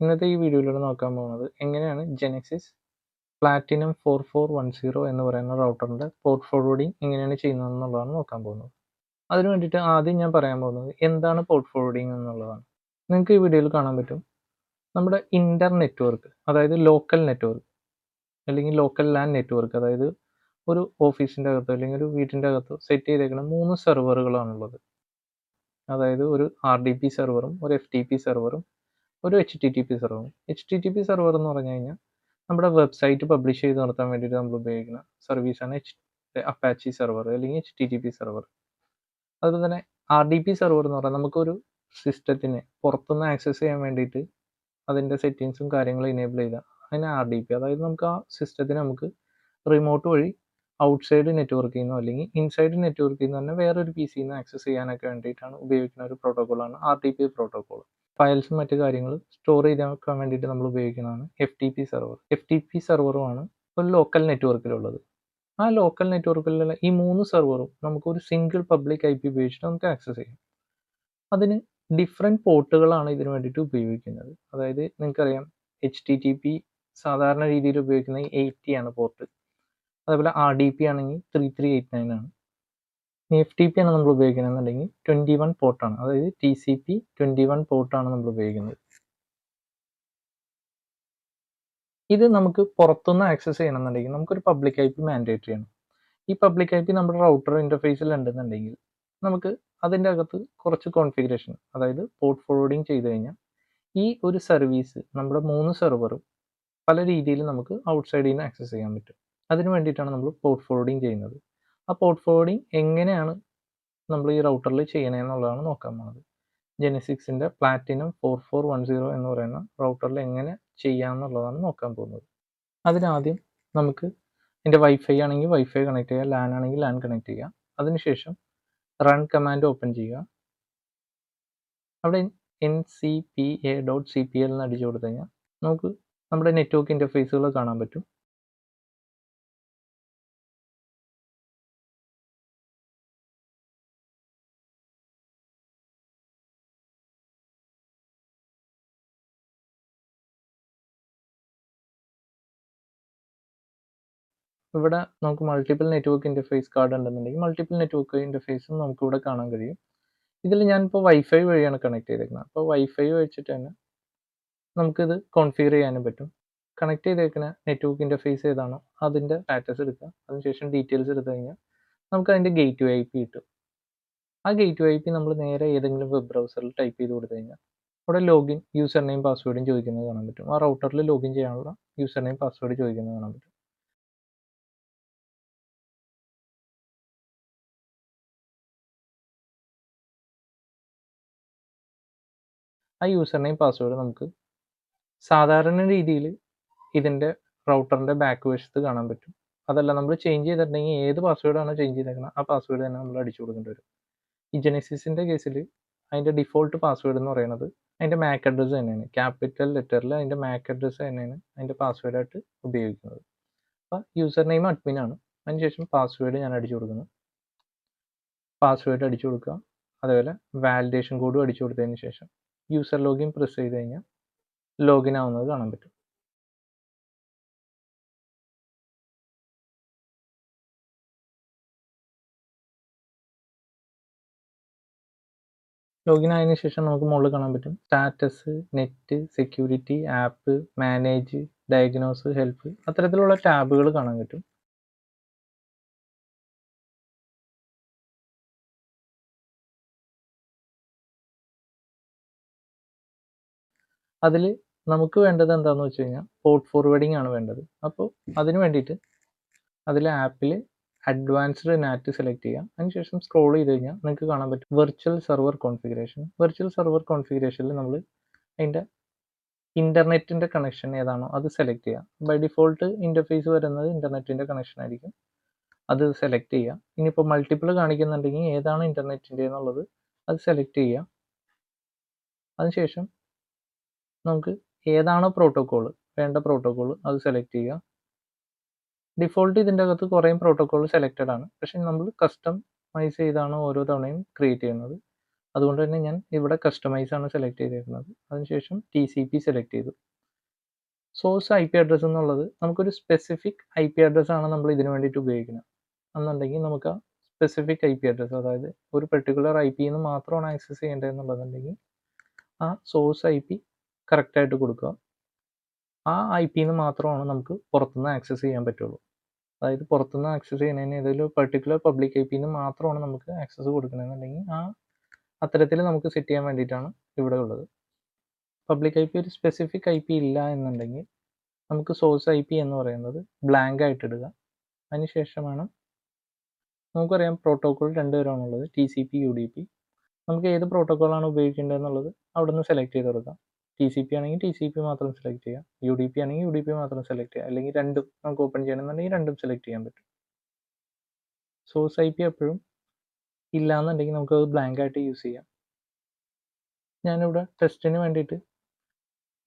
ഇന്നത്തെ ഈ വീഡിയോയിലൂടെ നോക്കാൻ പോകുന്നത് എങ്ങനെയാണ് ജെനെക്സിസ് പ്ലാറ്റിനം 4410 എന്ന് പറയുന്ന റൗട്ടറിൻ്റെ പോർട്ട് ഫോർവേഡിംഗ് എങ്ങനെയാണ് ചെയ്യുന്നതെന്നുള്ളതാണ് നോക്കാൻ പോകുന്നത്. അതിന് വേണ്ടിയിട്ട് ആദ്യം ഞാൻ പറയാൻ പോകുന്നത് എന്താണ് പോർട്ട് ഫോർവേഡിംഗ് എന്നുള്ളതാണ്. നിങ്ങൾക്ക് ഈ വീഡിയോയിൽ കാണാൻ പറ്റും, നമ്മുടെ നെറ്റ്വർക്ക്, അതായത് ലോക്കൽ നെറ്റ്വർക്ക് അല്ലെങ്കിൽ ലോക്കൽ ലാൻ നെറ്റ്വർക്ക്, അതായത് ഒരു ഓഫീസിൻ്റെ അകത്തോ അല്ലെങ്കിൽ ഒരു വീട്ടിൻ്റെ അകത്തോ സെറ്റ് ചെയ്തേക്കുന്ന 3 സെർവറുകളാണുള്ളത്. അതായത് ഒരു RDP സെർവറും ഒരു FTP സെർവറും ഒരു HTTP സെർവറും. HTTP സെർവർ എന്ന് പറഞ്ഞു കഴിഞ്ഞാൽ നമ്മുടെ വെബ്സൈറ്റ് പബ്ലിഷ് ചെയ്ത് നടത്താൻ വേണ്ടിയിട്ട് നമ്മൾ ഉപയോഗിക്കുന്ന സർവീസാണ് അപ്പാച്ചി സെർവർ അല്ലെങ്കിൽ HTTP സെർവർ. അതുപോലെ തന്നെ RDP സെർവർ എന്ന് പറഞ്ഞാൽ നമുക്കൊരു സിസ്റ്റത്തിനെ പുറത്തുനിന്ന് ആക്സസ് ചെയ്യാൻ വേണ്ടിയിട്ട് അതിൻ്റെ സെറ്റിങ്സും കാര്യങ്ങളും ഇനേബിൾ ചെയ്താൽ അതിന് RDP, അതായത് നമുക്ക് ആ സിസ്റ്റത്തിനെ നമുക്ക് റിമോട്ട് വഴി ഔട്ട്സൈഡ് നെറ്റ്വർക്കിൽ നിന്നോ അല്ലെങ്കിൽ ഇൻസൈഡ് നെറ്റ്വർക്കിൽ നിന്ന് തന്നെ വേറൊരു PC നിന്ന് ആക്സസ് ചെയ്യാനൊക്കെ വേണ്ടിയിട്ടാണ് ഉപയോഗിക്കുന്ന ഒരു പ്രോട്ടോക്കോളാണ് RDP പ്രോട്ടോക്കോൾ. ഫയൽസും മറ്റു കാര്യങ്ങളും സ്റ്റോർ ചെയ്ത് വെക്കാൻ വേണ്ടിയിട്ട് നമ്മൾ ഉപയോഗിക്കുന്നതാണ് FTP സെർവർ. FTP സെർവറുമാണ് ഒരു ലോക്കൽ നെറ്റ്വർക്കിലുള്ളത്. ആ ലോക്കൽ നെറ്റ്വർക്കിലുള്ള ഈ 3 സെർവറും നമുക്കൊരു സിംഗിൾ പബ്ലിക് IP ഉപയോഗിച്ചിട്ട് നമുക്ക് ആക്സസ് ചെയ്യാം. അതിന് ഡിഫറെൻറ്റ് പോർട്ടുകളാണ് ഇതിന് വേണ്ടിയിട്ട് ഉപയോഗിക്കുന്നത്. അതായത് നിങ്ങൾക്കറിയാം, HTTP സാധാരണ രീതിയിൽ ഉപയോഗിക്കുന്നത് 80 ആണ് പോർട്ട്. അതേപോലെ RDP ആണെങ്കിൽ 3389 ആണ്. FTP ആണ് നമ്മൾ ഉപയോഗിക്കുന്നതെന്നുണ്ടെങ്കിൽ 21 പോർട്ടാണ്, അതായത് TCP 21 പോർട്ടാണ് നമ്മൾ ഉപയോഗിക്കുന്നത്. ഇത് നമുക്ക് പുറത്തുനിന്ന് ആക്സസ് ചെയ്യണമെന്നുണ്ടെങ്കിൽ നമുക്കൊരു പബ്ലിക് IP മാൻഡേറ്ററി ആണ്. ഈ പബ്ലിക് IP നമ്മുടെ റൗട്ടർ ഇൻ്റർഫേസിൽ ഉണ്ടെന്നുണ്ടെങ്കിൽ നമുക്ക് അതിൻ്റെ അകത്ത് കുറച്ച് കോൺഫിഗറേഷൻ, അതായത് പോർട്ട് ഫോർവേഡിങ് ചെയ്ത് കഴിഞ്ഞാൽ ഈ ഒരു സർവീസ് നമ്മുടെ 3 സെർവറും പല രീതിയിൽ നമുക്ക് ഔട്ട്സൈഡിൽ നിന്ന് ആക്സസ് ചെയ്യാൻ പറ്റും. അതിന് വേണ്ടിയിട്ടാണ് നമ്മൾ പോർട്ട് ഫോർവേഡിങ് ചെയ്യുന്നത്. ആ പോർട്ട് ഫോർവേഡിങ് എങ്ങനെയാണ് നമ്മൾ ഈ റൗട്ടറിൽ ചെയ്യണമെന്നുള്ളതാണ് നോക്കാൻ പോകുന്നത്. ജെനെസിക്സിൻ്റെ പ്ലാറ്റിനം 4410 എന്ന് പറയുന്ന റൗട്ടറിൽ എങ്ങനെ ചെയ്യാമെന്നുള്ളതാണ് നോക്കാൻ പോകുന്നത്. അതിനാദ്യം നമുക്ക് എൻ്റെ വൈഫൈ ആണെങ്കിൽ വൈഫൈ കണക്ട് ചെയ്യുക, ലാൻ ആണെങ്കിൽ ലാൻ കണക്ട് ചെയ്യുക. അതിനുശേഷം റൺ കമാൻഡ് ഓപ്പൺ ചെയ്യുക. അവിടെ ncpa.cpl എന്ന് അടിച്ചു കൊടുത്തു കഴിഞ്ഞാൽ നമുക്ക് നമ്മുടെ നെറ്റ്വർക്ക് ഇൻ്റർഫേസുകൾ കാണാൻ പറ്റും. ഇവിടെ നമുക്ക് മൾട്ടിപ്പിൾ നെറ്റ്വർക്ക് ഇൻ്റർഫേസ് കാർഡ് ഉണ്ടെന്നുണ്ടെങ്കിൽ മൾട്ടിപ്പിൾ നെറ്റ്വർക്ക് ഇൻ്റർഫേസും നമുക്കിവിടെ കാണാൻ കഴിയും. ഇതിൽ ഞാനിപ്പോൾ വൈഫൈ വഴിയാണ് കണക്ട് ചെയ്തേക്കുന്നത്. അപ്പോൾ വൈഫൈ വെച്ചിട്ട് തന്നെ നമുക്കിത് കോൺഫിഗർ ചെയ്യാനും പറ്റും. കണക്ട് ചെയ്തേക്കുന്ന നെറ്റ്വർക്ക് ഇൻ്റർഫേസ് ഏതാണോ അതിൻ്റെ സ്റ്റാറ്റസ് എടുക്കുക. അതിനുശേഷം ഡീറ്റെയിൽസ് എടുത്തു കഴിഞ്ഞാൽ നമുക്ക് അതിൻ്റെ ഗേറ്റ് IP കിട്ടും. ആ ഗേറ്റ് IP നമ്മൾ നേരെ ഏതെങ്കിലും വെബ് ബ്രൗസറിൽ ടൈപ്പ് ചെയ്ത് കൊടുത്തു കഴിഞ്ഞാൽ അവിടെ ലോഗിൻ, യൂസർ നെയിം, പാസ്വേഡും ചോദിക്കുന്നത് കാണാൻ പറ്റും. ആ റൗട്ടറിൽ ലോഗിൻ ചെയ്യാനുള്ള യൂസർ നെയിം, പാസ്വേഡ് ചോദിക്കുന്നത് കാണാൻ പറ്റും. ആ യൂസർ നെയിം, പാസ്വേഡ് നമുക്ക് സാധാരണ രീതിയിൽ ഇതിൻ്റെ റൗട്ടറിൻ്റെ ബാക്ക് വശത്ത് കാണാൻ പറ്റും. അതല്ല, നമ്മൾ ചേഞ്ച് ചെയ്തിട്ടുണ്ടെങ്കിൽ ഏത് പാസ്വേഡാണോ ചേഞ്ച് ചെയ്തേക്കുന്നത് ആ പാസ്വേഡ് തന്നെ നമ്മൾ അടിച്ചു കൊടുക്കേണ്ടി വരും. ഈ ജെനെസിസിൻ്റെ കേസിൽ അതിൻ്റെ ഡിഫോൾട്ട് പാസ്വേഡ് എന്ന് പറയുന്നത് അതിൻ്റെ MAC അഡ്രസ്സ് തന്നെയാണ്. ക്യാപിറ്റൽ ലെറ്ററിൽ അതിൻ്റെ MAC അഡ്രസ്സ് തന്നെയാണ് അതിൻ്റെ പാസ്വേഡായിട്ട് ഉപയോഗിക്കുന്നത്. അപ്പോൾ യൂസർ നെയിം അഡ്മിനാണ്. അതിനുശേഷം പാസ്വേഡ് ഞാൻ അടിച്ചു കൊടുക്കുന്നു. പാസ്വേഡ് അടിച്ചു കൊടുക്കുക. അതേപോലെ വാലിഡേഷൻ കോഡും അടിച്ചു കൊടുത്തതിന് ശേഷം യൂസർ ലോഗിൻ പ്രസ് ചെയ്ത് കഴിഞ്ഞാൽ ലോഗിൻ ആവുന്നത് കാണാൻ പറ്റും. ലോഗിൻ ആയതിനു ശേഷം നമുക്ക് മുകളിൽ കാണാൻ പറ്റും status, net, security, app, manage, diagnose, help, അത്തരത്തിലുള്ള ടാബുകൾ കാണാൻ പറ്റും. അതിൽ നമുക്ക് വേണ്ടത് എന്താണെന്ന് വെച്ച് കഴിഞ്ഞാൽ പോർട്ട് ഫോർവേഡിംഗ് ആണ് വേണ്ടത്. അപ്പോൾ അതിന് വേണ്ടിയിട്ട് അതിൽ ആപ്പിൽ അഡ്വാൻസ്ഡ് നാറ്റ് സെലക്ട് ചെയ്യുക. അതിനുശേഷം സ്ക്രോൾ ചെയ്ത് കഴിഞ്ഞാൽ നിങ്ങൾക്ക് കാണാൻ പറ്റും virtual server configuration. Virtual server കോൺഫിഗറേഷനിൽ നമ്മൾ അതിൻ്റെ ഇൻ്റർനെറ്റിൻ്റെ കണക്ഷൻ ഏതാണോ അത് സെലക്ട് ചെയ്യുക. ബൈ ഡിഫോൾട്ട് ഇൻ്റർഫേസ് വരുന്നത് ഇൻ്റർനെറ്റിൻ്റെ കണക്ഷൻ ആയിരിക്കും. അത് സെലക്ട് ചെയ്യുക. ഇനിയിപ്പോൾ മൾട്ടിപ്പിൾ കാണിക്കുന്നുണ്ടെങ്കിൽ ഏതാണ് ഇൻ്റർനെറ്റിൻ്റെ എന്നുള്ളത് അത് സെലക്ട് ചെയ്യുക. അതിനുശേഷം നമുക്ക് ഏതാണോ പ്രോട്ടോക്കോൾ വേണ്ട പ്രോട്ടോക്കോൾ അത് സെലക്ട് ചെയ്യുക. ഡിഫോൾട്ട് ഇതിൻ്റെ അകത്ത് കുറേ പ്രോട്ടോക്കോൾ സെലക്റ്റഡ് ആണ്, പക്ഷേ നമ്മൾ കസ്റ്റമൈസ് ചെയ്താണ് ഓരോ തവണയും ക്രിയേറ്റ് ചെയ്യുന്നത്. അതുകൊണ്ട് തന്നെ ഞാൻ ഇവിടെ കസ്റ്റമൈസ് ആണ് സെലക്ട് ചെയ്തേക്കുന്നത്. അതിനുശേഷം TCP സെലക്ട് ചെയ്തു. സോഴ്സ് IP അഡ്രസ്സ് എന്നുള്ളത് നമുക്കൊരു സ്പെസിഫിക് IP അഡ്രസ്സാണ് നമ്മൾ ഇതിന് വേണ്ടിയിട്ട് ഉപയോഗിക്കുന്നത് എന്നുണ്ടെങ്കിൽ നമുക്ക് ആ സ്പെസിഫിക് IP അഡ്രസ്സ്, അതായത് ഒരു പെർട്ടിക്കുലർ IP ന്ന് മാത്രമാണ് ആക്സസ് ചെയ്യേണ്ടതെന്നുള്ളതുണ്ടെങ്കിൽ ആ സോഴ്സ് IP കറക്റ്റായിട്ട് കൊടുക്കുക. ആ IP ന്ന് മാത്രമാണ് നമുക്ക് പുറത്തുനിന്ന് ആക്സസ് ചെയ്യാൻ പറ്റുള്ളൂ. അതായത് പുറത്തുനിന്ന് ആക്സസ് ചെയ്യുന്നതിന് ഏതെങ്കിലും പെർട്ടിക്കുലർ പബ്ലിക് IP ന്ന് മാത്രമാണ് നമുക്ക് ആക്സസ് കൊടുക്കണമെന്നുണ്ടെങ്കിൽ അത്തരത്തിൽ നമുക്ക് സെറ്റ് ചെയ്യാൻ വേണ്ടിയിട്ടാണ് ഇവിടെ ഉള്ളത്. പബ്ലിക് IP ഒരു സ്പെസിഫിക് IP ഇല്ല എന്നുണ്ടെങ്കിൽ നമുക്ക് സോഴ്സ് IP എന്ന് പറയുന്നത് ബ്ലാങ്ക് ആയിട്ട് ഇടുക. അതിനുശേഷമാണ് നമുക്കറിയാം പ്രോട്ടോക്കോൾ 2 തരമാണുള്ളത്, TCP UDP. നമുക്ക് ഏത് പ്രോട്ടോക്കോളാണ് ഉപയോഗിക്കേണ്ടതെന്നുള്ളത് അവിടെ നിന്ന് സെലക്ട് ചെയ്ത് കൊടുക്കാം. TCP ആണെങ്കിൽ TCP മാത്രം സെലക്ട് ചെയ്യാം, UDP ആണെങ്കിൽ UDP മാത്രം സെലക്ട് ചെയ്യാം, അല്ലെങ്കിൽ രണ്ടും നമുക്ക് ഓപ്പൺ ചെയ്യണമെന്നുണ്ടെങ്കിൽ രണ്ടും സെലക്ട് ചെയ്യാൻ പറ്റും. സോഴ്സ് IP എപ്പോഴും ഇല്ലയെന്നുണ്ടെങ്കിൽ നമുക്കത് ബ്ലാങ്ക് ആയിട്ട് യൂസ് ചെയ്യാം. ഞാനിവിടെ ടെസ്റ്റിന് വേണ്ടിയിട്ട്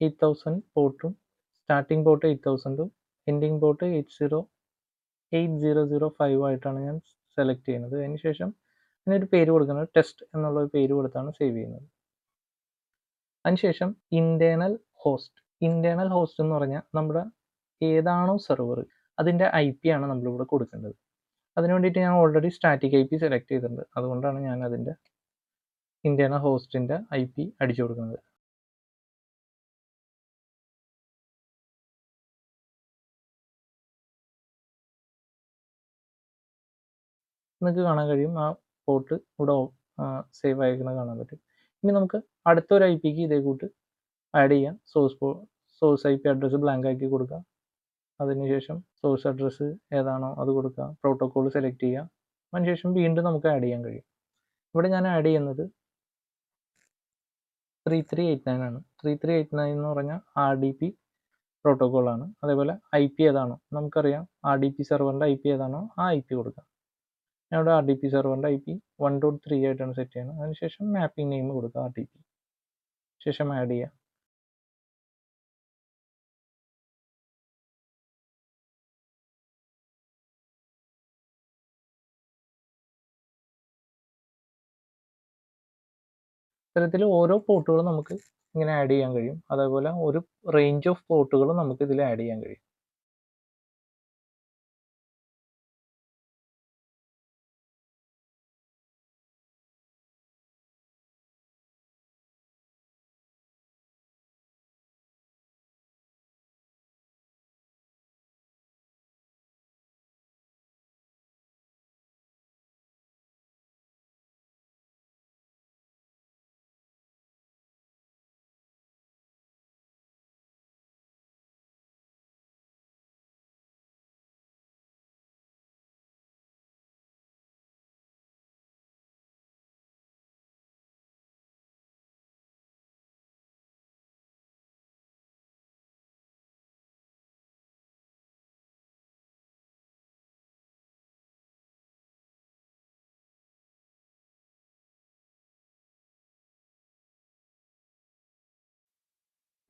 8000 പോർട്ടും സ്റ്റാർട്ടിംഗ് പോർട്ട് 8000ഉം എൻഡിങ് പോർട്ട് 8005 ആയിട്ടാണ് ഞാൻ സെലക്ട് ചെയ്യുന്നത്. അതിനുശേഷം ഇതിനൊരു പേര് കൊടുക്കുന്നത് ടെസ്റ്റ് എന്നുള്ള ഒരു പേര് കൊടുത്താണ് സേവ് ചെയ്യുന്നത്. അതിനുശേഷം ഇൻറ്റേർണൽ ഹോസ്റ്റ് എന്ന് പറഞ്ഞാൽ നമ്മുടെ ഏതാണോ സെർവർ അതിൻ്റെ IP ആണ് നമ്മളിവിടെ കൊടുക്കേണ്ടത്. അതിന് വേണ്ടിയിട്ട് ഞാൻ ഓൾറെഡി സ്റ്റാറ്റിക് IP സെലക്ട് ചെയ്തിട്ടുണ്ട്. അതുകൊണ്ടാണ് ഞാൻ അതിൻ്റെ ഇൻറ്റേർണൽ ഹോസ്റ്റിൻ്റെ IP അടിച്ചു കൊടുക്കുന്നത്. നിങ്ങൾക്ക് കാണാൻ കഴിയും ആ പോർട്ട് ഇവിടെ സേവ് ആയിരിക്കുന്നത് കാണാൻ പറ്റും. ഇനി നമുക്ക് അടുത്തൊരു IPക്ക് ഇതേ കൂട്ട് ആഡ് ചെയ്യാം. സോഴ്സ് IP അഡ്രസ്സ് ബ്ലാങ്ക് ആക്കി കൊടുക്കുക. അതിനുശേഷം സോഴ്സ് അഡ്രസ്സ് ഏതാണോ അത് കൊടുക്കുക, പ്രോട്ടോക്കോൾ സെലക്ട് ചെയ്യുക. അതിനുശേഷം വീണ്ടും നമുക്ക് ആഡ് ചെയ്യാൻ കഴിയും. ഇവിടെ ഞാൻ ആഡ് ചെയ്യുന്നത് 3389 ആണ്. 3389 എന്ന് പറഞ്ഞാൽ RDP പ്രോട്ടോക്കോളാണ്. അതേപോലെ IP ഏതാണോ നമുക്കറിയാം, RDP സെർവറിൻ്റെ IP ഏതാണോ ആ IP കൊടുക്കുക. ഞാൻ ഇവിടെ RDP സെർവറിൻ്റെ IP 1.3 ആയിട്ടാണ് സെറ്റ് ചെയ്യുന്നത്. അതിനുശേഷം മാപ്പിംഗ് നെയിം കൊടുക്കുക RDP, ശേഷം ആഡ് ചെയ്യുക. ഇത്തരത്തിൽ ഓരോ പോർട്ടുകളും നമുക്ക് ഇങ്ങനെ ആഡ് ചെയ്യാൻ കഴിയും. അതേപോലെ ഒരു റേഞ്ച് ഓഫ് പോർട്ടുകളും നമുക്ക് ഇതിൽ ആഡ് ചെയ്യാൻ കഴിയും.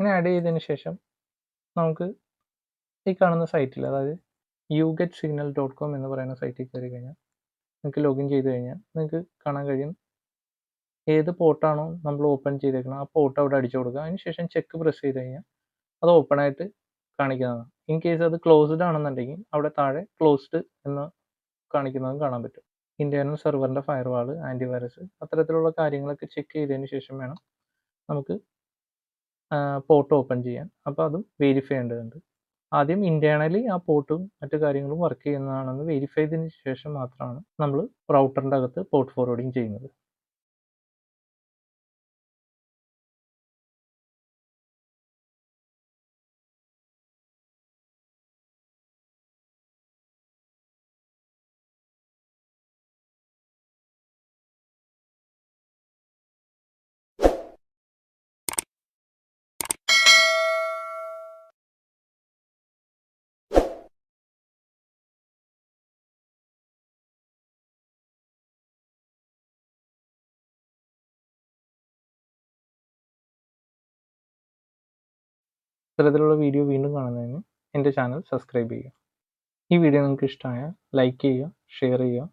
ഇങ്ങനെ ആഡ് ചെയ്തതിന് ശേഷം നമുക്ക് ഈ കാണുന്ന സൈറ്റിൽ, അതായത് yougetsignal.com എന്ന് പറയുന്ന സൈറ്റിൽ കയറി കഴിഞ്ഞാൽ നിങ്ങൾക്ക് ലോഗിൻ ചെയ്ത് കഴിഞ്ഞാൽ നിങ്ങൾക്ക് കാണാൻ കഴിയും ഏത് പോർട്ടാണോ നമ്മൾ ഓപ്പൺ ചെയ്തേക്കുന്നത് ആ പോർട്ട് അവിടെ അടിച്ചു കൊടുക്കുക. അതിനുശേഷം ചെക്ക് പ്രസ് ചെയ്ത് കഴിഞ്ഞാൽ അത് ഓപ്പൺ ആയിട്ട് കാണിക്കുന്നതാണ്. ഇൻ കേസ് അത് ക്ലോസ്ഡ് ആണെന്നുണ്ടെങ്കിൽ അവിടെ താഴെ ക്ലോസ്ഡ് എന്ന് കാണിക്കുന്നതും കാണാൻ പറ്റും. ഇൻറ്റേർണൽ സെർവറിൻ്റെ ഫയർവാൾ, ആൻറ്റിവൈറസ് അത്തരത്തിലുള്ള കാര്യങ്ങളൊക്കെ ചെക്ക് ചെയ്തതിന് ശേഷം വേണം നമുക്ക് പോർട്ട് ഓപ്പൺ ചെയ്യാൻ. അപ്പോൾ അതും വെരിഫൈ ചെയ്യേണ്ടതുണ്ട്. ആദ്യം ഇൻറ്റേർണലി ആ പോർട്ടും മറ്റു കാര്യങ്ങളും വർക്ക് ചെയ്യുന്നതാണെന്ന് വെരിഫൈ ചെയ്തതിന് ശേഷം മാത്രമാണ് നമ്മൾ റൗട്ടറിൻ്റെ അകത്ത് പോർട്ട് ഫോർവേഡിങ് ചെയ്യുന്നത്. ഇത്തരത്തിലുള്ള വീഡിയോ വീണ്ടും കാണുന്നതിന് എൻ്റെ ചാനൽ സബ്സ്ക്രൈബ് ചെയ്യുക. ഈ വീഡിയോ നിങ്ങൾക്ക് ഇഷ്ടമായാൽ ലൈക്ക് ചെയ്യുക, ഷെയർ ചെയ്യുക,